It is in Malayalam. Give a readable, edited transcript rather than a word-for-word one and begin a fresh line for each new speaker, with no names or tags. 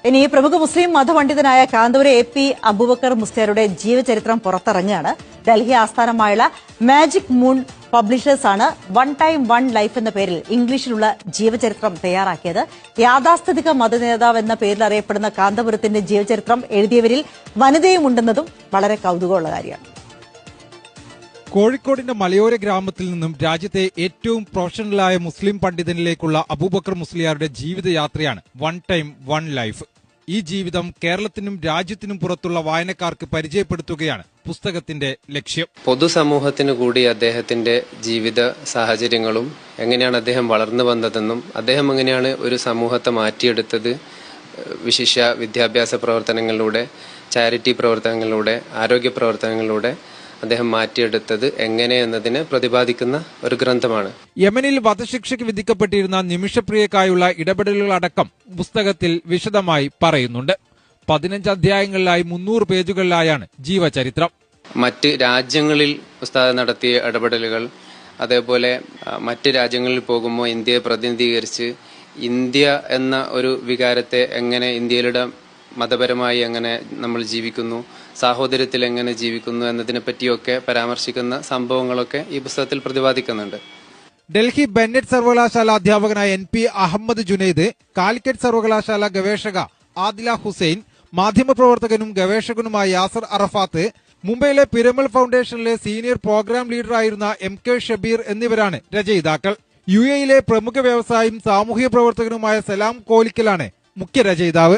ഇനി പ്രമുഖ മുസ്ലിം മതപണ്ഡിതനായ കാന്തപുരം എ പി അബൂബക്കർ മുസ്ലിയാരുടെ ജീവചരിത്രം പുറത്തിറങ്ങുകയാണ്. ഡൽഹി ആസ്ഥാനമായുള്ള മാജിക് മൂൺ പബ്ലിഷേഴ്സ് ആണ് വൺ ടൈം വൺ ലൈഫ് എന്ന പേരിൽ ഇംഗ്ലീഷിലുള്ള ജീവചരിത്രം തയ്യാറാക്കിയത്. യാഥാസ്ഥിതിക മതനേതാവ് എന്ന പേരിൽ അറിയപ്പെടുന്ന കാന്തപുരത്തിന്റെ ജീവചരിത്രം എഴുതിയവരിൽ വനിതയും ഉണ്ടെന്നതും വളരെ കൗതുകമുള്ള കാര്യമാണ്.
കോഴിക്കോടിന്റെ മലയോര ഗ്രാമത്തിൽ നിന്നും രാജ്യത്തെ ഏറ്റവും പ്രൊഫഷണലായ മുസ്ലിം പണ്ഡിതനിലേക്കുള്ള അബൂബക്കർ മുസ്ലിയാരുടെ ജീവിതയാത്രയാണ് വൺ ടൈം വൺ ലൈഫ്. ഈ ജീവിതം കേരളത്തിനും രാജ്യത്തിനും പുറത്തുള്ള വായനക്കാർക്ക് പരിചയപ്പെടുത്തുകയാണ് പുസ്തകത്തിന്റെ ലക്ഷ്യം.
പൊതുസമൂഹത്തിനു കൂടി അദ്ദേഹത്തിന്റെ ജീവിത സാഹചര്യങ്ങളും എങ്ങനെയാണ് അദ്ദേഹം വളർന്നു വന്നതെന്നും അദ്ദേഹം എങ്ങനെയാണ് ഒരു സമൂഹത്തെ മാറ്റിയെടുത്തത്, വിശിഷ്യ വിദ്യാഭ്യാസ പ്രവർത്തനങ്ങളിലൂടെ, ചാരിറ്റി പ്രവർത്തനങ്ങളിലൂടെ, ആരോഗ്യ പ്രവർത്തനങ്ങളിലൂടെ അദ്ദേഹം മാറ്റിയെടുത്തത് എങ്ങനെ എന്നതിനെ പ്രതിപാദിക്കുന്ന ഒരു ഗ്രന്ഥമാണ്.
യമനിൽ വധശിക്ഷയ്ക്ക് വിധിക്കപ്പെട്ടിരുന്ന നിമിഷപ്രിയക്കായുള്ള ഇടപെടലുകളടക്കം പുസ്തകത്തിൽ വിശദമായി പറയുന്നുണ്ട്. 15 അധ്യായങ്ങളിലായി 300 പേജുകളിലായാണ് ജീവചരിത്രം.
മറ്റ് രാജ്യങ്ങളിൽ ഉസ്താദ് നടത്തിയ ഇടപെടലുകൾ, അതേപോലെ മറ്റ് രാജ്യങ്ങളിൽ പോകുമ്പോൾ ഇന്ത്യയെ പ്രതിനിധീകരിച്ച് ഇന്ത്യ എന്ന ഒരു വികാരത്തെ എങ്ങനെ, ഇന്ത്യയിലെ മതപരമായി എങ്ങനെ നമ്മൾ ജീവിക്കുന്നു, സാഹോദര്യത്തിൽ എങ്ങനെ ജീവിക്കുന്നു എന്നതിനെ പറ്റിയൊക്കെ പരാമർശിക്കുന്ന സംഭവങ്ങളൊക്കെ ഈ പുസ്തകത്തിൽ പ്രതിപാദിക്കുന്നുണ്ട്.
ഡൽഹി ബെന്നറ്റ് സർവകലാശാല അധ്യാപകനായ NP അഹമ്മദ് ജുനൈദ്, കാലിക്കറ്റ് സർവകലാശാല ഗവേഷക ആദില ഹുസൈൻ, മാധ്യമപ്രവർത്തകനും ഗവേഷകനുമായ യാസർ അറഫാത്ത്, മുംബൈയിലെ പിരമൽ ഫൗണ്ടേഷനിലെ സീനിയർ പ്രോഗ്രാം ലീഡറായിരുന്ന MK ഷബീർ എന്നിവരാണ് രചയിതാക്കൾ. UAE യിലെ പ്രമുഖ വ്യവസായിയും സാമൂഹ്യ പ്രവർത്തകനുമായ സലാം കോലിക്കലാണ് മുഖ്യ രചയിതാവ്.